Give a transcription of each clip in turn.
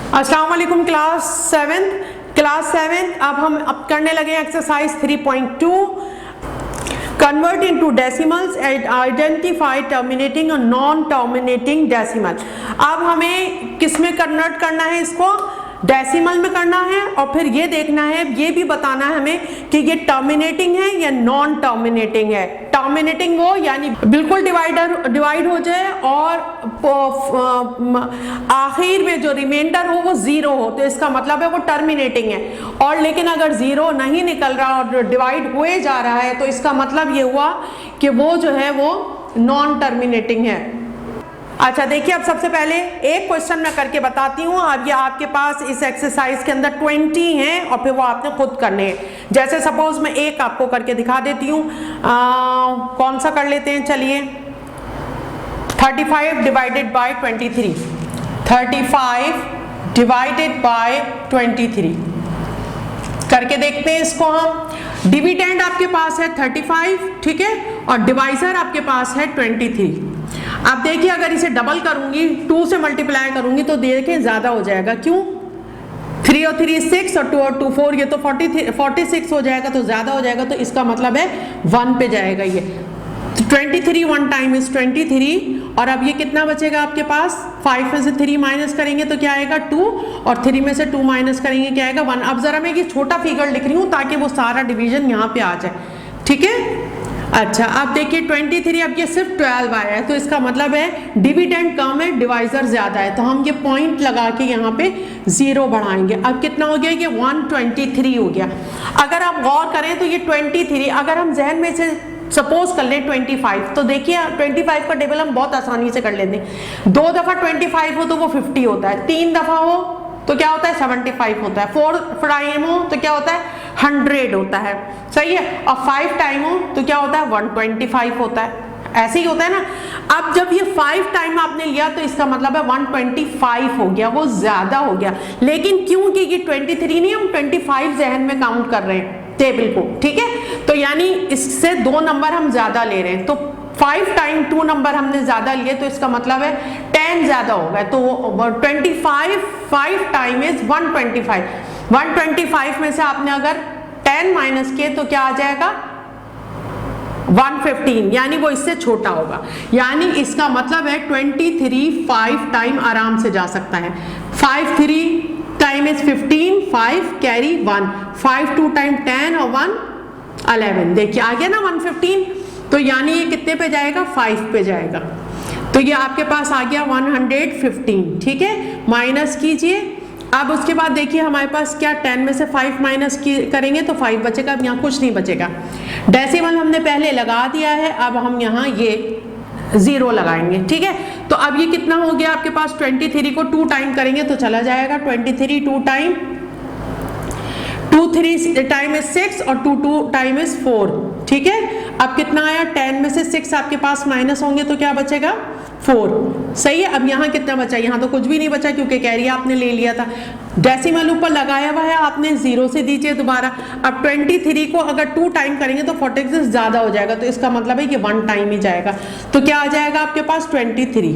अस्सलाम वालेकुम class seventh अब हम करने लगे exercise 3.2 convert into decimals and identify terminating और नॉन टर्मिनेटिंग डेसिमल। अब हमें किस में कन्वर्ट करना है, इसको डेसिमल में करना है और फिर ये देखना है, ये भी बताना है हमें कि ये टर्मिनेटिंग है या नॉन टर्मिनेटिंग है। टर्मिनेटिंग वो यानी बिल्कुल डिवाइड हो जाए और आखिर में जो रिमाइंडर हो वो जीरो हो, तो इसका मतलब है वो टर्मिनेटिंग है। और लेकिन अगर जीरो नहीं निकल रहा और डिवाइड हुए जा रहा है तो इसका मतलब ये हुआ कि वो जो है वो नॉन टर्मिनेटिंग है। अच्छा देखिए, अब सबसे पहले एक क्वेश्चन मैं करके बताती हूँ। अब ये आपके पास इस एक्सरसाइज के अंदर 20 हैं और फिर वो आपने खुद करने हैं। जैसे सपोज मैं एक आपको करके दिखा देती हूँ, कौन सा कर लेते हैं, चलिए 35 डिवाइडेड बाय 23। 35 डिवाइडेड बाय 23 करके देखते हैं इसको हम। डिविडेंड आपके पास है 35, ठीक है, और डिवाइजर आपके पास है 23। अब देखिए अगर इसे डबल करूंगी, 2 से मल्टीप्लाई करूंगी तो देखिए ज्यादा हो जाएगा। क्यों? 3 और 3 6 और 2 और 2 4, ये तो 46 हो जाएगा, तो ज्यादा हो जाएगा, तो इसका मतलब है 1 पे जाएगा ये। 23 1 टाइम इज 23। और अब ये कितना बचेगा आपके पास, 5 में से 3 माइनस करेंगे तो क्या आएगा 2, और 3 में से 2 माइनस करेंगे क्या आएगा 1। अब जरा मैं ये छोटा फिगर लिख रही हूँ ताकि वो सारा डिवीजन यहाँ पे आ जाए, ठीक है। अच्छा अब देखिए 23, अब ये सिर्फ 12 आया है, तो इसका मतलब है डिविडेंड कम है, डिवाइजर ज्यादा है, तो हम ये पॉइंट लगा के यहाँ पे 0 बढ़ाएंगे। अब कितना हो गया, ये 123 हो गया। अगर आप गौर करें तो ये 23, अगर हम जहन में से सपोज कर लें 25, तो देखिए 25 का टेबल हम बहुत आसानी से कर लेते हैं। 2 दफा 25 हो तो वो 50 होता है, 3 दफा हो तो क्या होता है 75 होता है, 4 टाइम हो तो क्या होता है 100 होता है, सही है, और 5 टाइम हो तो क्या होता है 125 होता है। ऐसे ही होता है ना। अब जब ये 5 टाइम आपने लिया तो इसका मतलब है 125 हो गया, वो ज्यादा हो गया। लेकिन क्योंकि ये 23 नहीं, हम 25 जहन में काउंट कर रहे हैं टेबल को, ठीक है, तो यानी इससे 2 नंबर हम ज्यादा ले रहे हैं, तो 5 टाइम 2 नंबर हमने ज्यादा लिए, तो इसका मतलब है 10 ज्यादा होगा, तो 25 5 टाइम इज 125। 125 में से आपने अगर 10 माइनस किए तो क्या आ जाएगा 115, यानी वो इससे छोटा होगा। यानी इसका मतलब है 23 5 टाइम आराम से जा सकता है। 5 3 टाइम इज 15, 5 कैरी 1, 5 2 टाइम 10 और 1 11। देखिए आ गया ना 115, तो यानी ये कितने पे जाएगा 5 पे जाएगा, तो ये आपके पास आ गया 115, ठीक है। माइनस कीजिए, अब उसके बाद देखिए हमारे पास क्या 10 में से 5 माइनस करेंगे तो 5 बचेगा, अब यहाँ कुछ नहीं बचेगा। डेसिमल हमने पहले लगा दिया है, अब हम यहाँ ये 0 लगाएंगे, ठीक है। तो अब ये कितना हो गया आपके पास, 23 को 2 टाइम करेंगे तो चला जाएगा 23 2 टाइम, 2 3 टाइम इज 6 और 2 2 टाइम इज 4, ठीक है। अब कितना आया, 10 में से 6 आपके पास माइनस होंगे तो क्या बचेगा 4, सही है। अब यहाँ कितना बचा, यहाँ तो कुछ भी नहीं बचा क्योंकि कैरी आपने ले लिया था। डेसिमल ऊपर लगाया हुआ है आपने, 0 से दीजिए दोबारा। अब 23 को अगर 2 टाइम करेंगे तो 46 ज्यादा हो जाएगा, तो इसका मतलब है कि 1 टाइम ही जाएगा, तो क्या आ जाएगा आपके पास 23,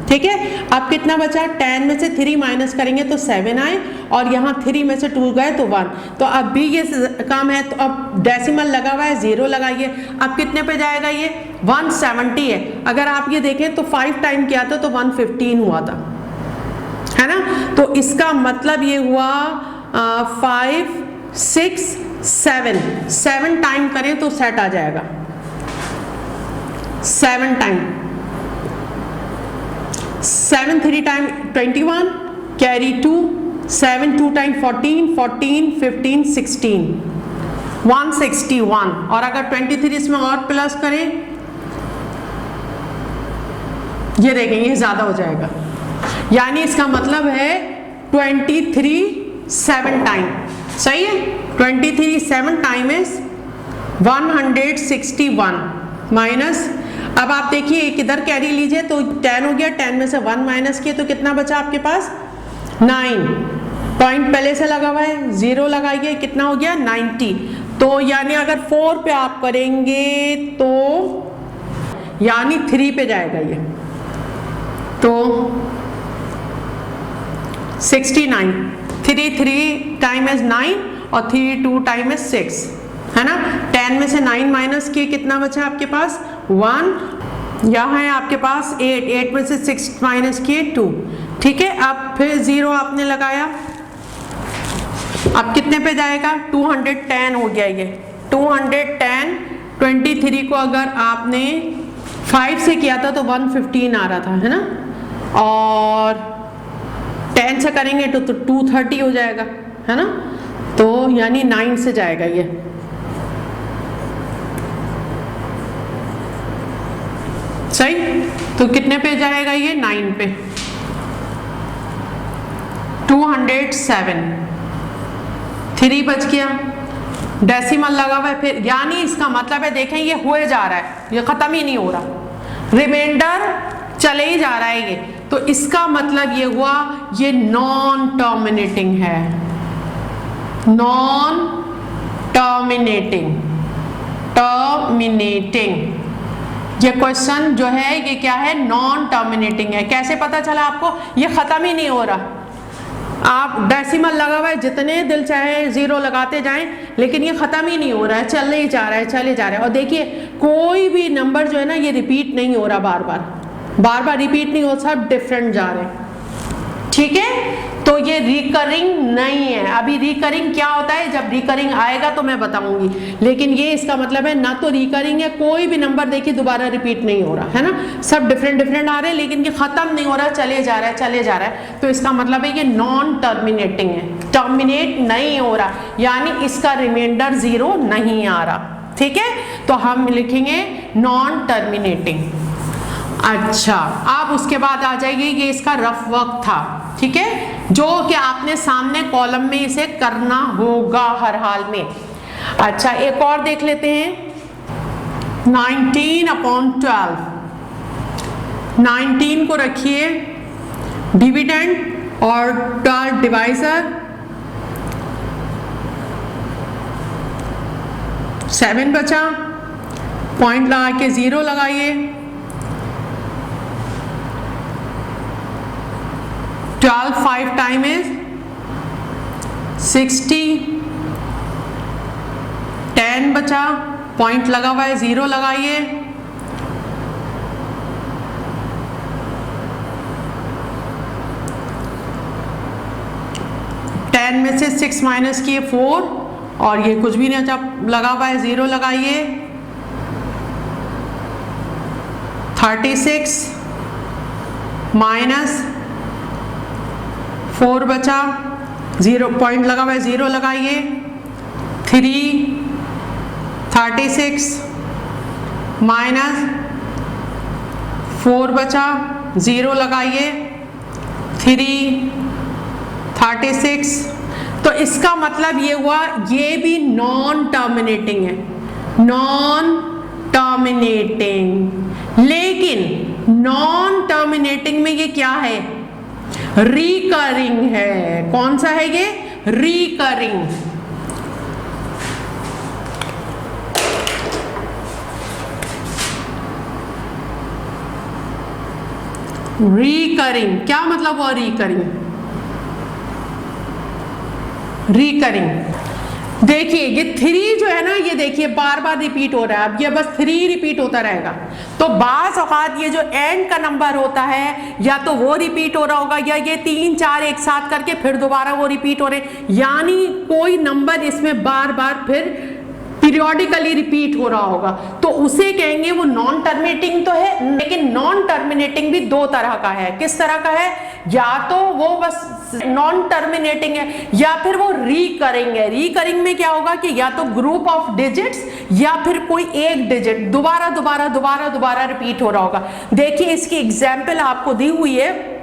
ठीक है। अब कितना बचा, 10 में से 3 माइनस करेंगे तो 7 आए, और यहाँ 3 में से 2 गए तो 1, तो अब भी ये काम है, तो अब डेसिमल लगा हुआ है 0 लगाइए। अब कितने पे जाएगा, ये 170 है। अगर आप ये देखें तो 5 टाइम किया था तो 115 हुआ था, है ना। तो इसका मतलब ये हुआ 5 6 7 टाइम करें तो सेट आ जाएगा, 7 टाइम, 7 3 टाइम 21 कैरी 2, 7 2 टाइम 14 14 15 16 161, और अगर 23 इसमें और प्लस करें, ये देखेंगे ये ज्यादा हो जाएगा, यानी इसका मतलब है 23 7 टाइम, सही है। 23 7 टाइम इज 161 माइनस, अब आप देखिए एक इधर कैरी लीजिए तो 10 हो गया, 10 में से 1 माइनस किए तो कितना बचा आपके पास 9, पॉइंट पहले से लगा हुआ है, 0 लगाइए, कितना हो गया 90। तो यानी अगर 4 पे आप करेंगे तो यानी 3 पे जाएगा ये, तो 69, 3 टाइम इज 9 और 3 2 टाइम इज 6, है ना। 10 में से 9 माइनस किए कितना बचा आपके पास 1, यहाँ है आपके पास 8 में से 6 माइनस किए 2, ठीक है। अब फिर 0 आपने लगाया, अब कितने पे जाएगा 210 हो गया ये 210। 23 को अगर आपने 5 से किया था तो 115 आ रहा था, है ना, और 10 से करेंगे तो 230 हो जाएगा, है ना, तो यानी 9 से जाएगा ये। सही, तो कितने पे जाएगा ये 9 पे, 207, 3 बच गया, डेसिमल लगा हुआ है फिर, यानी इसका मतलब है देखें ये हुए जा रहा है, ये खत्म ही नहीं हो रहा, रिमाइंडर चले ही जा रहा है ये, तो इसका मतलब ये हुआ ये नॉन टर्मिनेटिंग है, नॉन टर्मिनेटिंग, टर्मिनेटिंग। ये क्वेश्चन जो है ये क्या है, नॉन टर्मिनेटिंग है। कैसे पता चला आपको, ये खत्म ही नहीं हो रहा, आप डेसिमल लगा हुआ है जितने दिल चाहे 0 लगाते जाएं, लेकिन ये खत्म ही नहीं हो रहा है, चले ही जा रहा है, चले जा रहा है। और देखिए कोई भी नंबर जो है ना ये रिपीट नहीं हो रहा, बार बार रिपीट नहीं हो, सब डिफरेंट जा रहे हैं, ठीक है। तो ये रिकरिंग नहीं है। अभी रिकरिंग क्या होता है, जब रिकरिंग आएगा तो मैं बताऊंगी, लेकिन ये इसका मतलब है ना तो रिकरिंग है, कोई भी नंबर देखिए दोबारा रिपीट नहीं हो रहा, है ना, सब डिफरेंट आ रहे हैं, लेकिन ये खत्म नहीं हो रहा, चले जा रहा है, चले जा रहा है, तो इसका मतलब है ये नॉन टर्मिनेटिंग है, टर्मिनेट नहीं हो रहा, यानी इसका रिमाइंडर 0 नहीं आ रहा, ठीक है। तो हम लिखेंगे नॉन टर्मिनेटिंग। अच्छा, अब उसके बाद आ जाइए, ये इसका रफ वर्क था, ठीक है, जो कि आपने सामने कॉलम में इसे करना होगा हर हाल में। अच्छा, एक और देख लेते हैं, 19/12, 19 को रखिए डिविडेंड और 12 डिवाइजर, 7 बचा, पॉइंट लगा के 0 लगाइए, 12 5 टाइम इज 60, 10 बचा, पॉइंट लगा हुआ है 0 लगाइए, 10 में से 6 माइनस किए 4, और ये कुछ भी नहीं अच्छा लगा हुआ है 0 लगाइए, 36 माइनस 4 बचा, 0 पॉइंट लगा हुआ है 0 लगाइए, 3 36 माइनस 4 बचा, 0 लगाइए, 3 36। तो इसका मतलब ये हुआ ये भी नॉन टर्मिनेटिंग है, नॉन टर्मिनेटिंग। लेकिन नॉन टर्मिनेटिंग में ये क्या है, रिकरिंग है। कौन सा है ये, रिकरिंग। रिकरिंग क्या मतलब हुआ, रिकरिंग, रिकरिंग। देखिए ये 3 जो है ना, ये देखिए बार बार रिपीट हो रहा है, अब ये बस 3 रिपीट होता रहेगा। तो बाज़ औक़ात ये जो एंड का नंबर होता है या तो वो रिपीट हो रहा होगा, या ये 3 4 एक साथ करके फिर दोबारा वो रिपीट हो रहे, यानी कोई नंबर इसमें बार बार फिर पीरियोडिकली रिपीट हो रहा होगा, तो उसे कहेंगे वो नॉन टर्मिनेटिंग तो है। लेकिन नॉन टर्मिनेटिंग भी 2 तरह का है। किस तरह का है, या तो वो बस नॉन टर्मिनेटिंग है या फिर वो रिकरिंग है। रिकरिंग में क्या होगा कि या तो ग्रुप ऑफ डिजिट्स या फिर कोई एक डिजिट दोबारा दोबारा दोबारा दोबारा रिपीट हो रहा होगा। देखिए इसकी एग्जाम्पल आपको दी हुई है,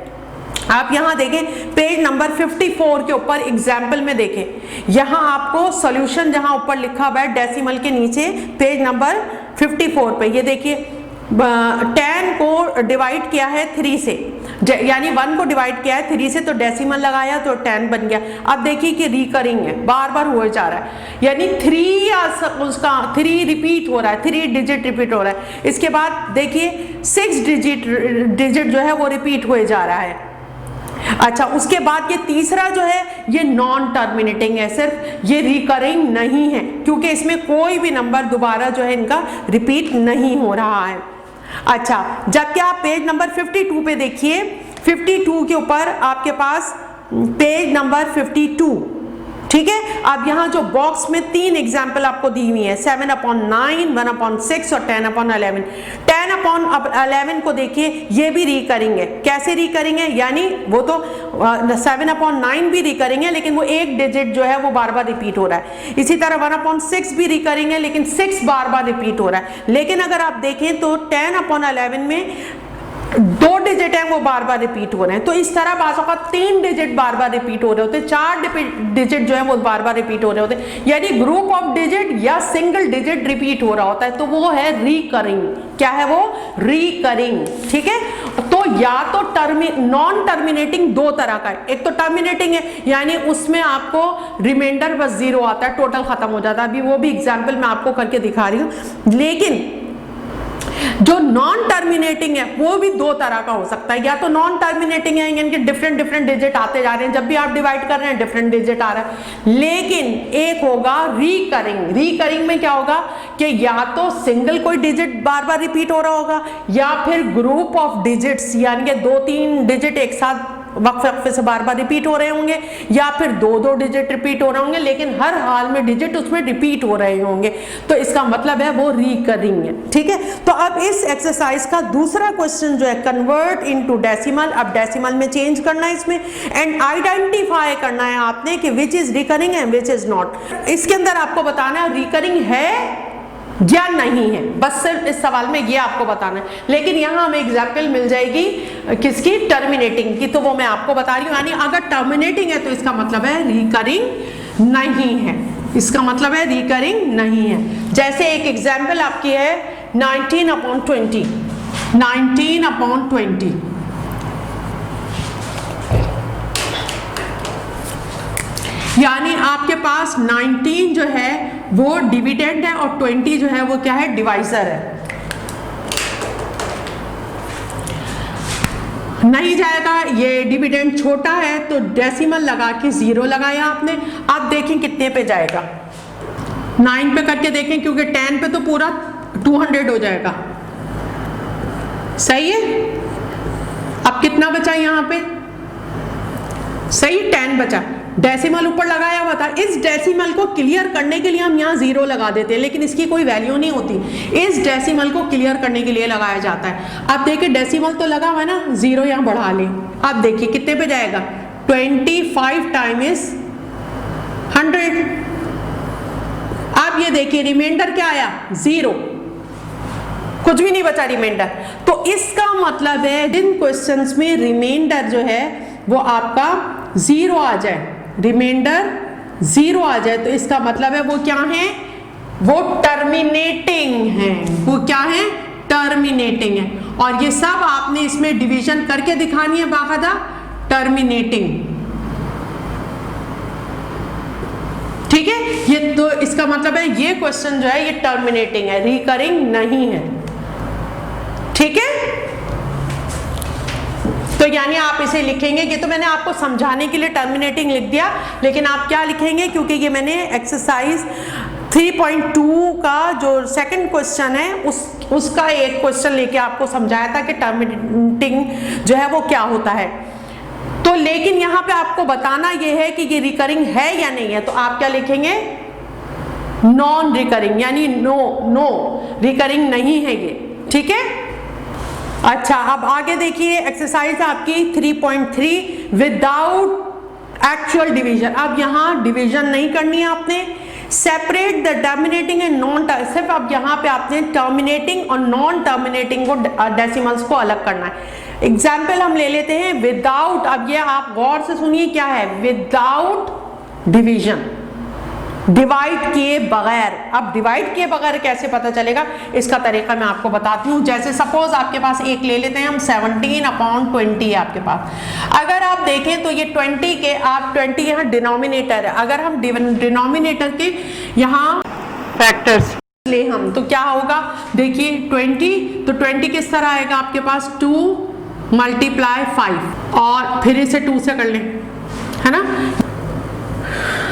आप यहां देखें पेज नंबर 54 के ऊपर एग्जाम्पल में देखें, यहां आपको सॉल्यूशन जहां ऊपर लिखा हुआ है डेसिमल के नीचे पेज नंबर 54 पे, ये देखिए 10 को डिवाइड किया है 3 से, यानी 1 को डिवाइड किया है 3 से, तो डेसिमल लगाया तो 10 बन गया। अब देखिए कि रिकरिंग है, बार बार हुए जा रहा है, यानी 3 या उसका 3 रिपीट हो रहा है, 3 डिजिट रिपीट हो रहा है। इसके बाद देखिए 6 डिजिट जो है वो रिपीट हुए जा रहा है। अच्छा, उसके बाद ये तीसरा जो है ये नॉन टर्मिनेटिंग है, सिर्फ ये रिकरिंग नहीं है क्योंकि इसमें कोई भी नंबर दोबारा जो है इनका रिपीट नहीं हो रहा है। अच्छा, जबकि आप पेज नंबर 52 पे देखिए, 52 के ऊपर आपके पास पेज नंबर 52, ठीक है। अब यहाँ जो बॉक्स में 3 एग्जाम्पल आपको दी हुई है, 7/9, 1/6 और 10/11। 10/11 को देखिए, ये भी रिकरिंग है। कैसे रिकरिंग है? यानी वो तो 7/9 भी रिकरिंग है, लेकिन वो एक डिजिट जो है वो बार बार रिपीट हो रहा है। इसी तरह 1/6 भी रिकरिंग है, लेकिन 6 बार बार रिपीट हो रहा है। लेकिन अगर आप देखें तो 10/11 में 2 डिजिट हैं वो बार बार रिपीट हो रहे हैं। तो इस तरह बाज़ औक़ात 3 डिजिट बार बार रिपीट हो रहे होते हैं, 4 डिजिट जो है वो बार बार रिपीट हो रहे होते हैं, यानी ग्रुप ऑफ डिजिट या सिंगल डिजिट रिपीट हो रहा होता है, तो वो है रिकरिंग। क्या है वो? रिकरिंग, ठीक है। तो या तो नॉन टर्मिनेटिंग 2 तरह का है। एक तो टर्मिनेटिंग है, यानी उसमें आपको रिमाइंडर बस 0 आता है, टोटल खत्म हो जाता है। अभी वो भी एग्जाम्पल मैं आपको करके दिखा रही हूँ। लेकिन जो नॉन टर्मिनेटिंग है वो भी 2 तरह का हो सकता है। या तो नॉन टर्मिनेटिंग है, यानी कि डिफरेंट डिजिट आते जा रहे हैं, जब भी आप डिवाइड कर रहे हैं डिफरेंट डिजिट आ रहा है। लेकिन एक होगा रिकरिंग। रिकरिंग में क्या होगा कि या तो सिंगल कोई डिजिट बार बार रिपीट हो रहा होगा, या फिर ग्रुप ऑफ डिजिट्स, यानी कि 2-3 डिजिट एक साथ वक्फे से बार बार रिपीट हो रहे होंगे, या फिर 2-2 डिजिट रिपीट हो रहे होंगे, लेकिन हर हाल में डिजिट उसमें रिपीट हो रहे होंगे। तो इसका मतलब है वो रिकरिंग है, ठीक है। तो अब इस एक्सरसाइज का दूसरा क्वेश्चन जो है, कन्वर्ट इनटू डेसिमल। अब डेसिमल में चेंज करना है इसमें, एंड आइडेंटिफाई करना है आपने कि which is recurring and which is not. इसके अंदर आपको बताना है रिकरिंग है या नहीं है, बस सिर्फ इस सवाल में ये आपको बताना है। लेकिन यहाँ हमें एग्जाम्पल मिल जाएगी किसकी? टर्मिनेटिंग की। तो वो मैं आपको बता रही हूँ, यानी अगर टर्मिनेटिंग है तो इसका मतलब है रिकरिंग नहीं है। इसका मतलब है रिकरिंग नहीं है। जैसे एक एग्जाम्पल आपकी है 19/20। 19/20 यानी आपके पास 19 जो है वो डिविडेंड है और 20 जो है वो क्या है? डिवाइजर है। नहीं जाएगा, ये डिविडेंड छोटा है तो डेसिमल लगा के 0 लगाया आपने। अब देखें कितने पे जाएगा, 9 पे करके देखें, क्योंकि 10 पे तो पूरा 200 हो जाएगा। सही है। अब कितना बचा यहाँ पे? सही, 10 बचा। डेसिमल ऊपर लगाया हुआ था। इस डेसिमल को क्लियर करने के लिए हम यहाँ 0 लगा देते हैं, लेकिन इसकी कोई वैल्यू नहीं होती। इस डेसिमल को क्लियर करने के लिए लगाया जाता है। अब देखिए डेसिमल तो लगा हुआ है ना, 0 यहाँ बढ़ा लें। अब देखिए कितने पे जाएगा? 25 टाइम्स 100। अब ये देखिए रिमाइंडर क्या आया? 0, कुछ भी नहीं बचा रिमाइंडर। तो इसका मतलब है इन क्वेश्चंस में रिमाइंडर जो है वो आपका 0 आ जाए, रिमाइंडर 0 आ जाए, तो इसका मतलब है वो क्या है? वो टर्मिनेटिंग है। वो क्या है? टर्मिनेटिंग है। और ये सब आपने इसमें डिवीजन करके दिखानी है बाकायदा, टर्मिनेटिंग, ठीक है। ये तो इसका मतलब है ये क्वेश्चन जो है ये टर्मिनेटिंग है, रिकरिंग नहीं है, ठीक है। तो यानी आप इसे लिखेंगे, ये तो मैंने आपको समझाने के लिए टर्मिनेटिंग लिख दिया, लेकिन आप क्या लिखेंगे, क्योंकि ये मैंने एक्सरसाइज 3.2 का जो सेकंड क्वेश्चन है उसका एक क्वेश्चन लेके आपको समझाया था कि टर्मिनेटिंग जो है वो क्या होता है। तो लेकिन यहाँ पे आपको बताना ये है कि ये रिकरिंग है या नहीं है। तो आप क्या लिखेंगे? नॉन रिकरिंग, यानी नो रिकरिंग नहीं है ये, ठीक है। अच्छा, अब आगे देखिए एक्सरसाइज आपकी 3.3 विदाउट एक्चुअल डिवीजन। अब यहाँ डिवीजन नहीं करनी है आपने। Separate the terminating and non, सिर्फ अब यहाँ पे आपने टर्मिनेटिंग और नॉन टर्मिनेटिंग को डेसिमल्स को अलग करना है। एग्जाम्पल हम ले लेते हैं विदाउट। अब ये आप गौर से सुनिए क्या है? विदाउट डिवीजन, डिवाइड किए बगैर। अब डिवाइड किए बगैर कैसे पता चलेगा, इसका तरीका मैं आपको बताती हूँ। जैसे सपोज आपके पास एक ले लेते हैं हम, 17/20 है आपके पास। अगर आप देखें तो ये 20 के, आप 20 यहाँ डिनोमिनेटर है, अगर हम डिनोमिनेटर के यहाँ फैक्टर्स ले हम तो क्या होगा? देखिए 20, तो 20 किस तरह आएगा आपके पास? 2 मल्टीप्लाई 5 और फिर इसे 2 से कर लें, है ना,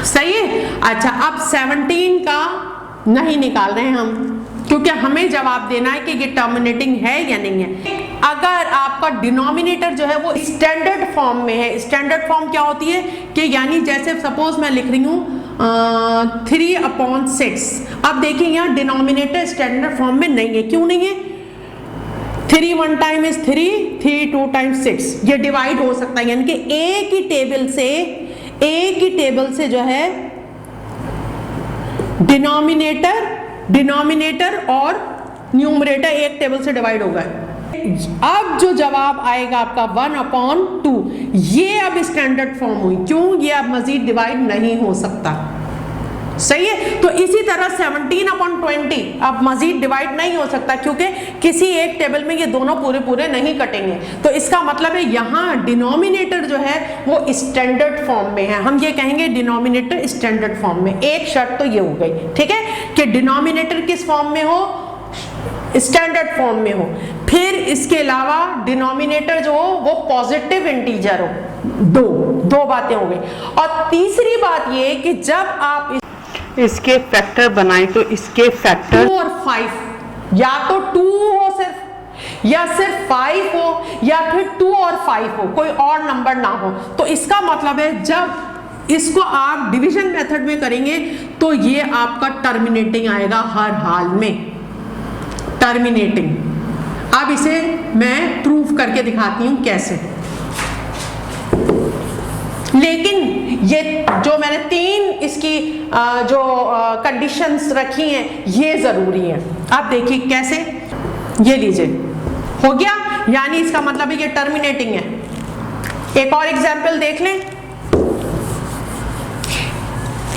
सही है। अच्छा, अब 17 का नहीं निकाल रहे हैं हम, क्योंकि हमें जवाब देना है कि ये टर्मिनेटिंग है या नहीं है। अगर आपका डिनोमिनेटर जो है वो स्टैंडर्ड फॉर्म में है, स्टैंडर्ड फॉर्म क्या होती है कि यानी जैसे सपोज मैं लिख रही हूँ 3/6। अब देखिए यहाँ डिनोमिनेटर स्टैंडर्ड फॉर्म में नहीं है। क्यों नहीं है? 3 1 टाइम इज 3, 3 2 टाइम्स 6। ये डिवाइड हो सकता है, यानी कि एक ही टेबल से जो है डिनोमिनेटर और न्यूमरेटर एक टेबल से डिवाइड होगा। अब जो जवाब आएगा आपका 1/2, ये अब स्टैंडर्ड फॉर्म हुई। क्यों? ये अब मजीद डिवाइड नहीं हो सकता, सही है। तो इसी तरह 17/20 अब मजीद डिवाइड नहीं हो सकता, क्योंकि किसी एक टेबल में ये दोनों पूरे नहीं कटेंगे। तो इसका मतलब है यहाँ डिनोमिनेटर जो है वो स्टैंडर्ड फॉर्म में है। हम ये कहेंगे डिनोमिनेटर स्टैंडर्ड फॉर्म में। एक शर्त तो ये हो गई, ठीक है, कि डिनोमिनेटर किस फॉर्म में हो? स्टैंडर्ड फॉर्म में हो। फिर इसके अलावा डिनोमिनेटर जो हो वो पॉजिटिव इंटीजर हो। दो बातें हो गई। और तीसरी बात ये कि जब आप इसके फैक्टर बनाएं तो इसके फैक्टर 2 और 5, या तो 2 हो सिर्फ, या सिर्फ 5 हो, या फिर 2 और 5 हो, कोई और नंबर ना हो। तो इसका मतलब है जब इसको आप डिवीजन मेथड में करेंगे तो ये आपका टर्मिनेटिंग आएगा हर हाल में, टर्मिनेटिंग। अब इसे मैं प्रूफ करके दिखाती हूं कैसे। लेकिन ये जो मैंने 3 इसकी जो कंडीशंस रखी हैं ये जरूरी है। अब देखिए कैसे, ये लीजिए हो गया, यानी इसका मतलब है ये टर्मिनेटिंग है। एक और एग्जांपल देख लें।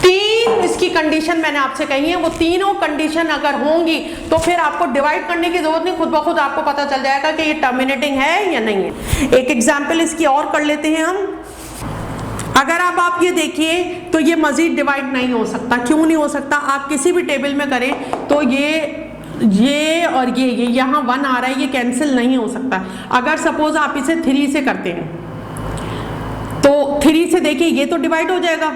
3 इसकी कंडीशन मैंने आपसे कही है, वो तीनों कंडीशन अगर होंगी तो फिर आपको डिवाइड करने की जरूरत नहीं, खुद ब खुद आपको पता चल जाएगा कि ये टर्मिनेटिंग है या नहीं है। एक एग्जांपल इसकी और कर लेते हैं हम। अगर आप ये देखिए तो ये मजीद डिवाइड नहीं हो सकता। क्यों नहीं हो सकता? आप किसी भी टेबल में करें तो ये और ये यहाँ 1 आ रहा है, ये कैंसिल नहीं हो सकता। अगर सपोज आप इसे 3 से करते हैं तो 3 से देखिए ये तो डिवाइड हो जाएगा।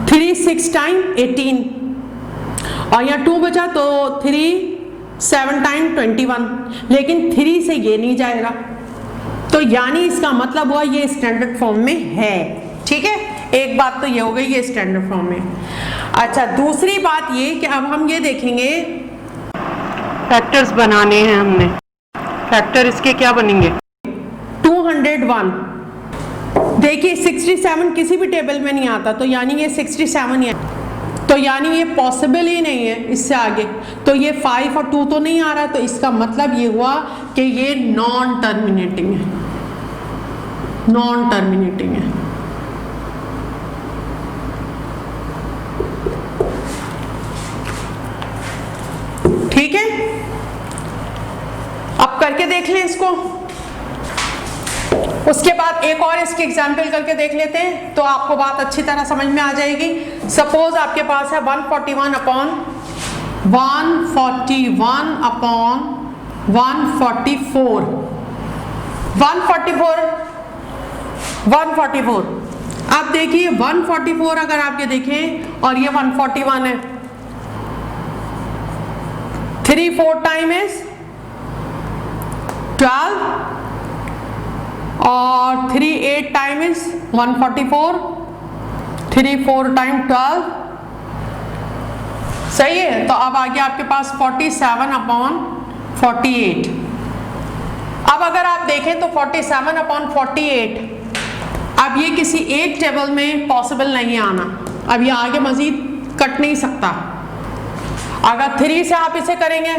3 6 टाइम 18 और यहाँ 2 बचा तो 3 7 टाइम 21, लेकिन 3 से ये नहीं जाएगा। तो यानी इसका मतलब हुआ ये स्टैंडर्ड फॉर्म में है, ठीक है। एक बात तो ये हो गई, ये स्टैंडर्ड फॉर्म में। अच्छा, दूसरी बात ये कि अब हम ये देखेंगे फैक्टर्स बनाने हैं हमने। फैक्टर इसके क्या बनेंगे? 201। देखिए 67 किसी भी टेबल में नहीं आता, तो यानी ये 67 है, तो यानी ये पॉसिबल ही नहीं है इससे आगे। तो ये 5 और 2 तो नहीं आ रहा, तो इसका मतलब ये हुआ कि ये नॉन टर्मिनेटिंग है, नॉन टर्मिनेटिंग है। ठीक है, अब करके देख लें इसको। उसके बाद एक और इसकी एग्जाम्पल करके देख लेते हैं तो आपको बात अच्छी तरह समझ में आ जाएगी। सपोज आपके पास है 141 अपॉन 144। अब देखिए 144 अगर आपके देखें और ये 141 है, 3 4 टाइम इज 12 और 3 8 टाइम इज 144, 3 4 टाइम 12, सही है। तो अब आ गया आपके पास 47 अपॉन 48। अब अगर आप देखें तो 47 अपॉन 48, अब ये किसी एक टेबल में पॉसिबल नहीं आना, अब ये आगे मजीद कट नहीं सकता। अगर 3 से आप इसे करेंगे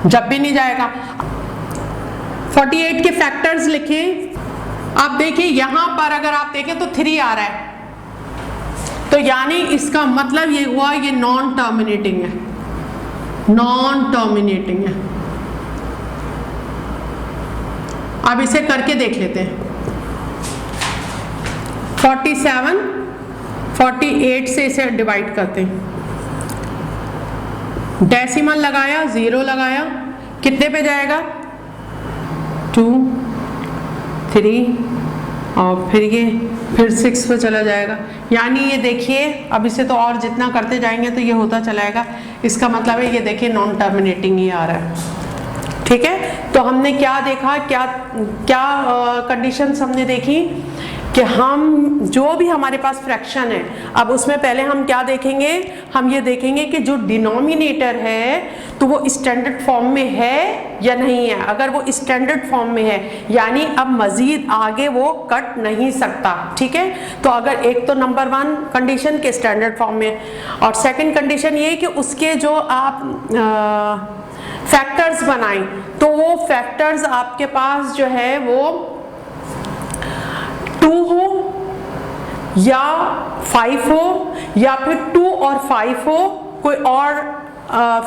जब भी नहीं जाएगा। 48 के फैक्टर्स लिखें। अब देखिए यहां पर अगर आप देखें तो 3 आ रहा है, तो यानी इसका मतलब ये हुआ ये नॉन टर्मिनेटिंग है, नॉन टर्मिनेटिंग है। अब इसे करके देख लेते हैं। 47 48 से इसे डिवाइड करते हैं, डेसिमल लगाया, 0 लगाया, कितने पे जाएगा? 2, 3 और फिर 6 पे चला जाएगा। यानी ये देखिए, अब इसे तो और जितना करते जाएंगे तो ये होता चलाएगा। इसका मतलब है ये देखिए नॉन टर्मिनेटिंग ही आ रहा है। ठीक है, तो हमने क्या देखा, क्या कंडीशंस हमने देखी कि हम जो भी हमारे पास फ्रैक्शन है, अब उसमें पहले हम क्या देखेंगे, हम ये देखेंगे कि जो डिनोमिनेटर है तो वो स्टैंडर्ड फॉर्म में है या नहीं है। अगर वो स्टैंडर्ड फॉर्म में है यानी अब मजीद आगे वो कट नहीं सकता। ठीक है, तो अगर एक तो नंबर 1 कंडीशन के स्टैंडर्ड फॉर्म में, और सेकंड कंडीशन ये कि उसके जो आप फैक्टर्स बनाएं तो वो फैक्टर्स आपके पास जो है वो 2 हो या 5 हो या फिर 2 और 5 हो, कोई और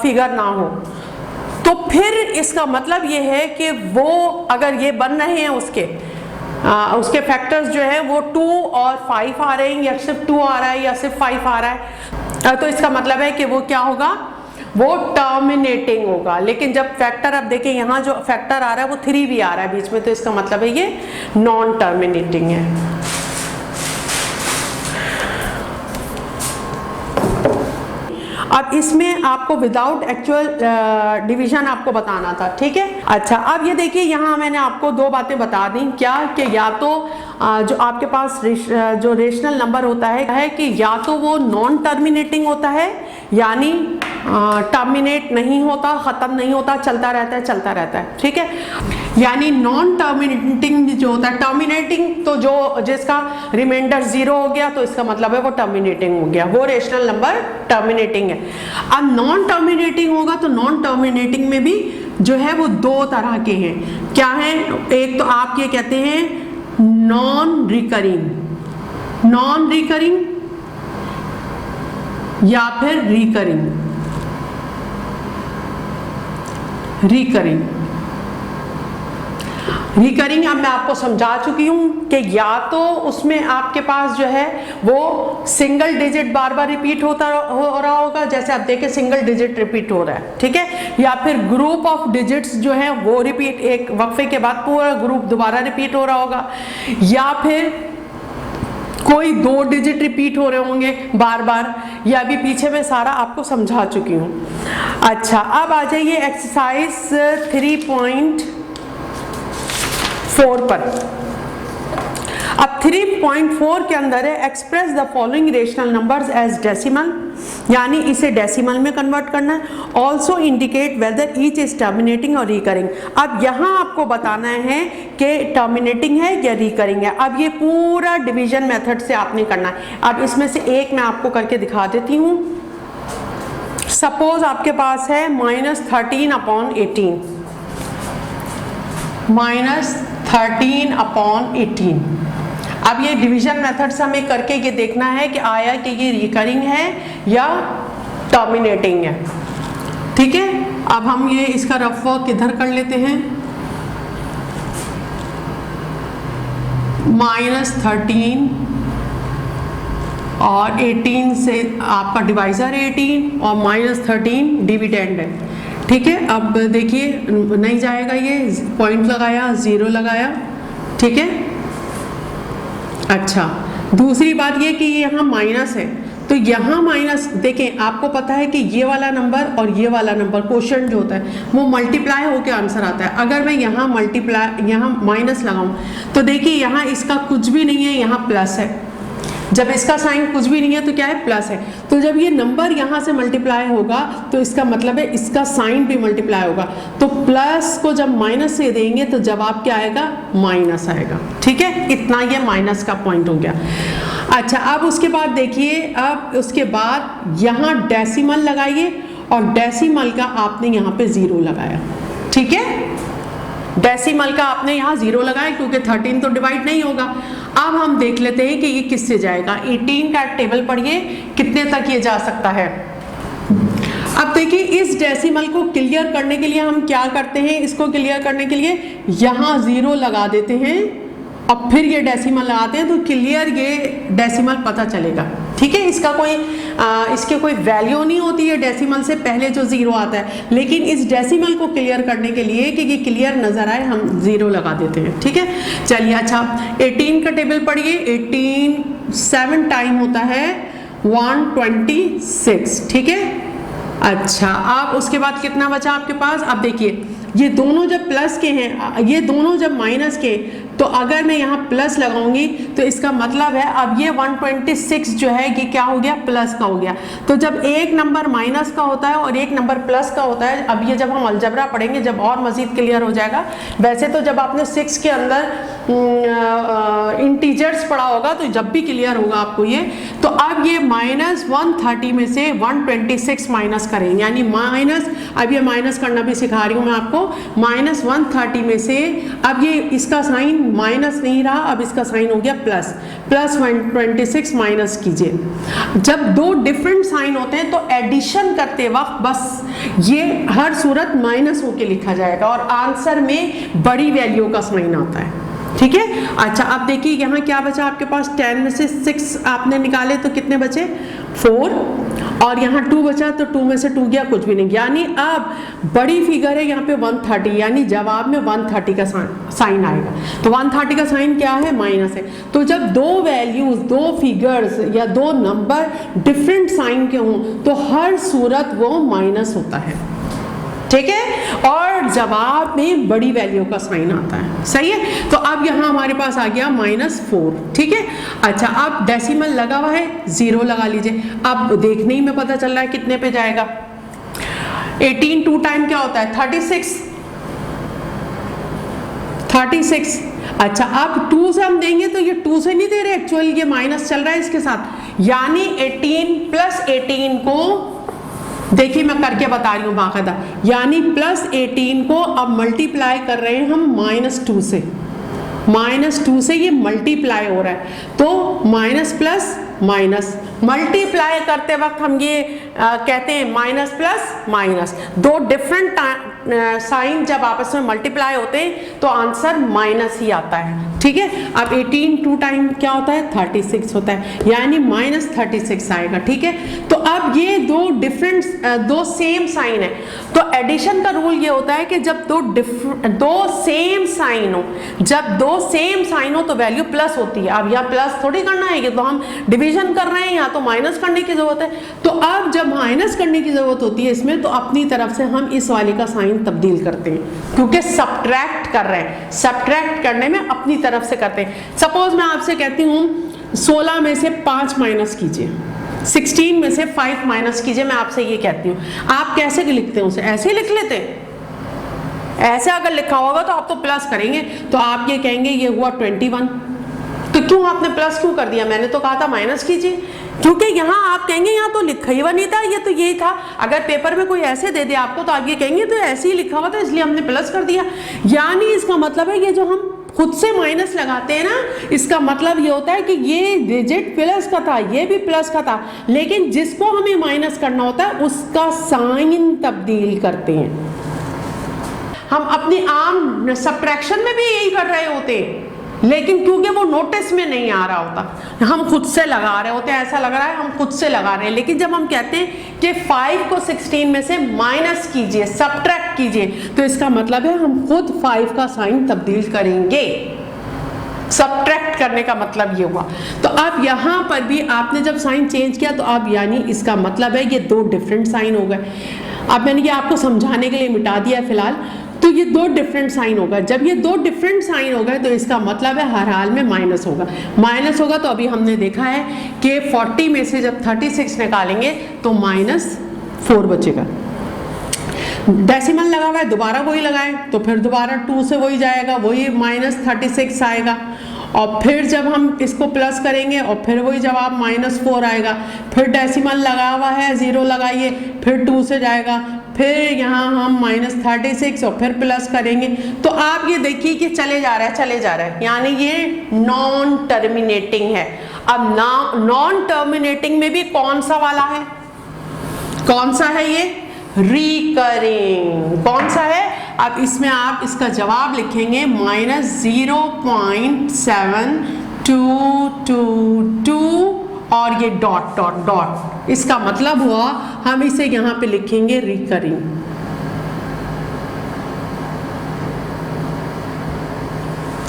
फिगर ना हो। तो फिर इसका मतलब ये है कि वो अगर ये बन रहे हैं उसके फैक्टर्स जो है वो 2 और 5 आ रहे हैं, या सिर्फ 2 आ रहा है या सिर्फ 5 आ रहा है, तो इसका मतलब है कि वो क्या होगा, वो टर्मिनेटिंग होगा। लेकिन जब फैक्टर, अब देखिए यहाँ जो फैक्टर आ रहा है वो 3 भी आ रहा है बीच में, तो इसका मतलब है ये नॉन टर्मिनेटिंग है। अब इसमें आपको विदाउट एक्चुअल डिवीजन आपको बताना था। ठीक है, अच्छा अब ये देखिए यहाँ मैंने आपको 2 बातें बता दी। क्या कि या तो जो आपके पास जो रेशनल नंबर होता है कि या तो वो नॉन टर्मिनेटिंग होता है, यानी टर्मिनेट नहीं होता, ख़त्म नहीं होता, चलता रहता है। ठीक है, यानी नॉन टर्मिनेटिंग जो होता है, टर्मिनेटिंग तो जो जिसका रिमाइंडर 0 हो गया तो इसका मतलब है वो टर्मिनेटिंग हो गया, वो रेशनल नंबर टर्मिनेटिंग है। अब नॉन टर्मिनेटिंग होगा तो नॉन टर्मिनेटिंग में भी जो है वो 2 तरह के हैं। क्या है, एक तो आप ये कहते हैं नॉन रिकरिंग या फिर रिकरिंग अब मैं आपको समझा चुकी हूं कि या तो उसमें आपके पास जो है वो सिंगल डिजिट बार बार रिपीट हो रहा होगा, जैसे आप देखें सिंगल डिजिट रिपीट हो रहा है। ठीक है, या फिर ग्रुप ऑफ डिजिट्स जो है वो रिपीट, एक वक्फे के बाद पूरा ग्रुप दोबारा रिपीट हो रहा होगा, या फिर कोई 2 डिजिट रिपीट हो रहे होंगे बार बार, या अभी पीछे में सारा आपको समझा चुकी हूँ। अच्छा, अब आ जाइए एक्सरसाइज 3.4 पर। अब 3.4 के अंदर है express the following rational numbers as decimal, यानी इसे डेसिमल में कन्वर्ट करना है। Also indicate whether each is terminating और रिकरिंग। अब यहाँ आपको बताना है कि टर्मिनेटिंग है या रिकरिंग है। अब ये पूरा डिवीजन मेथड से आपने करना है। अब इसमें से एक मैं आपको करके दिखा देती हूँ। सपोज आपके पास है -13/18, -13/18। अब ये डिवीजन मेथड से हमें करके ये देखना है कि आया कि ये रिकरिंग है या टर्मिनेटिंग है। ठीक है, अब हम ये इसका रफ वर्क किधर कर लेते हैं। -13 और 18 से आपका डिवाइजर 18 और -13 डिविडेंड है। ठीक है, अब देखिए नहीं जाएगा, ये पॉइंट लगाया, 0 लगाया। ठीक है, अच्छा दूसरी बात ये कि यहाँ माइनस है, तो यहाँ माइनस देखें, आपको पता है कि ये वाला नंबर और ये वाला नंबर क्वोशिएंट जो होता है वो मल्टीप्लाई होकर आंसर आता है। अगर मैं यहाँ यहाँ माइनस लगाऊं तो देखिए यहाँ इसका कुछ भी नहीं है, यहाँ प्लस है। जब इसका साइन कुछ भी नहीं है तो क्या है, प्लस है। तो जब ये नंबर यहाँ से मल्टीप्लाई होगा तो इसका मतलब है इसका साइन भी मल्टीप्लाई होगा। तो प्लस को जब माइनस से देंगे तो जवाब क्या आएगा, माइनस आएगा। ठीक है, इतना ये माइनस का पॉइंट हो गया। अच्छा, अब उसके बाद देखिए, अब उसके बाद यहाँ डेसिमल लगाइए और डेसिमल का आपने यहाँ पे 0 लगाया। ठीक है, डेसिमल का आपने यहाँ 0 लगाया क्योंकि 13 तो डिवाइड नहीं होगा। अब हम देख लेते हैं कि ये किससे जाएगा। 18 का टेबल पढ़िए कितने तक ये जा सकता है। अब देखिए इस डेसिमल को क्लियर करने के लिए हम क्या करते हैं, इसको क्लियर करने के लिए यहाँ 0 लगा देते हैं, अब फिर ये डेसिमल लगाते हैं तो क्लियर ये डेसिमल पता चलेगा। ठीक है, इसके कोई वैल्यू नहीं होती है डेसिमल से पहले जो 0 आता है, लेकिन इस डेसिमल को क्लियर करने के लिए कि ये क्लियर नजर आए हम 0 लगा देते हैं। ठीक है, चलिए अच्छा 18 का टेबल पढ़िए। 18 7 टाइम होता है 126। ठीक है, अच्छा आप उसके बाद कितना बचा आपके पास? अब देखिए ये दोनों जब प्लस के हैं, ये दोनों जब माइनस के, तो अगर मैं यहाँ प्लस लगाऊंगी तो इसका मतलब है अब ये 126 जो है ये क्या हो गया? प्लस का हो गया। तो जब एक नंबर माइनस का होता है और एक नंबर प्लस का होता है, अब ये जब हम अलजबरा पढ़ेंगे जब और मजीद क्लियर हो जाएगा। वैसे तो जब आपने 6 के अंदर इंटीजर्स पढ़ा होगा तो जब भी क्लियर होगा आपको ये। तो अब ये -130 में से 126 माइनस करें, यानी माइनस, अब ये माइनस करना भी सिखा रही हूँ मैं आपको। -130 में से अब ये इसका साइन माइनस नहीं रहा, अब इसका साइन हो गया प्लस। प्लस 126 माइनस कीजिए। जब दो डिफरेंट साइन होते हैं तो एडिशन करते वक्त बस ये हर सूरत माइनस होके लिखा जाएगा और आंसर में बड़ी वैल्यू का साइन आता है। ठीक है, अच्छा अब देखिए यहाँ क्या बचा आपके पास? 10 में से 6 आपने निकाले तो कितने बचे? 4, और यहाँ 2 बचा तो 2 में से 2 गया, कुछ भी नहीं। यानी अब बड़ी फिगर है यहाँ पे 130, यानी जवाब में 130 का साइन आएगा। तो 130 का साइन क्या है? माइनस है। तो जब दो वैल्यूज, दो फिगर्स या दो नंबर डिफरेंट साइन के हों तो हर सूरत वो माइनस होता है। ठीक है, और जवाब में बड़ी वैल्यू का साइन आता है। सही है, तो अब यहाँ हमारे पास आ गया -4। ठीक है, अच्छा अब डेसिमल लगा हुआ है 0 लगा लीजिए। अब देखने ही में पता चल रहा है कितने पे जाएगा। 18 2 टाइम क्या होता है? 36। अच्छा अब 2 से हम देंगे तो ये 2 से नहीं दे रहे, एक्चुअली ये माइनस चल रहा है इसके साथ, यानी 18 + 18 को देखिए मैं करके बता रही हूँ बाकायदा, यानी +18 को अब मल्टीप्लाई कर रहे हैं हम -2 से। -2 से ये मल्टीप्लाई हो रहा है, तो माइनस प्लस माइनस मल्टीप्लाई करते वक्त हम ये कहते हैं माइनस प्लस माइनस। दो डिफरेंट साइन जब आपस में मल्टीप्लाई होते हैं तो आंसर माइनस ही आता है। ठीक है, अब 18 2 टाइम क्या होता है? 36 होता है, यानी -36 आएगा। ठीक है, तो अब ये दो सेम साइन है, तो एडिशन का रूल ये होता है कि जब दो सेम साइन हो, जब दो सेम साइन हो तो वैल्यू प्लस होती है। अब यहाँ प्लस थोड़ी करना है, ये तो हम डिवीजन कर रहे हैं, यहाँ तो माइनस करने की जरूरत है। तो अब जब माइनस करने की जरूरत होती है इसमें, तो अपनी तरफ से हम इस वाले का साइन तब्दील करते हैं, क्योंकि सब्ट्रैक्ट कर रहे हैं। सब्ट्रैक्ट करने में अपनी तरफ से करते हैं। सपोज मैं आपसे कहती हूँ 16 में से 5 माइनस कीजिए, 16 में से 5 माइनस कीजिए, मैं आपसे ये कहती हूँ, आप कैसे लिखते हैं उसे? ऐसे लिख लेते हैं। ऐसे अगर लिखा होगा तो आप तो प्लस करेंगे, तो आप ये कहेंगे ये हुआ 21। तो क्यों आपने प्लस क्यों कर दिया? मैंने तो कहा था माइनस कीजिए, क्योंकि यहाँ आप कहेंगे यहाँ तो लिखा ही नहीं था, ये तो यही था। अगर पेपर में कोई ऐसे दे दे आपको तो आप ये कहेंगे तो ऐसे ही लिखा हुआ था इसलिए हमने प्लस कर दिया। यानी इसका मतलब है ये जो हम खुद से माइनस लगाते हैं ना, इसका मतलब ये होता है कि ये डिजिट प्लस का था, ये भी प्लस का था, लेकिन जिसको हमें माइनस करना होता है उसका साइन तब्दील करते हैं। हम अपनी आम सब्ट्रैक्शन में भी यही कर रहे होते हैं, लेकिन क्योंकि वो नोटिस में नहीं आ रहा होता, हम खुद से लगा रहे होते हैं, ऐसा लग रहा है हम खुद से लगा रहे हैं। लेकिन जब हम कहते हैं कि 5 को 16 में से माइनस कीजिए, सब्ट्रैक्ट कीजिए, तो इसका मतलब है हम खुद 5 का साइन तब्दील करेंगे। सब्ट्रैक्ट करने का मतलब ये हुआ। तो अब यहाँ पर भी आपने जब साइन चेंज किया तो अब यानी इसका मतलब है ये दो डिफरेंट साइन हो गए। अब मैंने ये आपको समझाने के लिए मिटा दिया फिलहाल। तो ये दो डिफरेंट साइन होगा। जब ये दो डिफरेंट साइन हो गए तो इसका मतलब है हर हाल में माइनस होगा। माइनस होगा तो अभी हमने देखा है कि 40 में से जब 36 निकालेंगे तो -4 बचेगा। डेसिमल लगा हुआ है, दोबारा वही लगाएं तो फिर दोबारा 2 से वही जाएगा, वही -36 आएगा। और फिर जब हम इसको प्लस करेंगे और फिर वही जवाब -4 आएगा। फिर डेसिमल लगा हुआ है, 0 लगाइए, फिर 2 से जाएगा, फिर यहाँ हम -36 और फिर प्लस करेंगे। तो आप ये देखिए कि चले जा रहा है, यानी ये नॉन टर्मिनेटिंग है। अब नॉन टर्मिनेटिंग में भी कौन सा वाला है, कौन सा है ये? रिकरिंग। कौन सा है? अब इसमें आप इसका जवाब लिखेंगे -0.7222 और ये डॉट डॉट डॉट, इसका मतलब हुआ हम इसे यहां पे लिखेंगे रिकरिंग।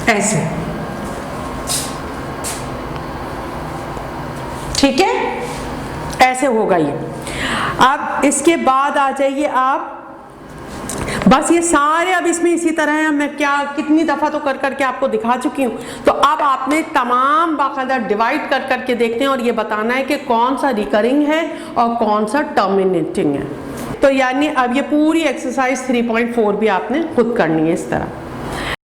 ऐसे, ठीक है, ऐसे होगा ये। अब इसके बाद आ जाइए आप, बस ये सारे अब इसमें इसी तरह है, मैं क्या कितनी दफा तो कर करके आपको दिखा चुकी हूँ। तो अब आपने तमाम बाकायदा डिवाइड कर करके देखने और ये बताना है कि कौन सा रिकरिंग है और कौन सा टर्मिनेटिंग है। तो यानी अब ये पूरी एक्सरसाइज 3.4 भी आपने खुद करनी है इस तरह।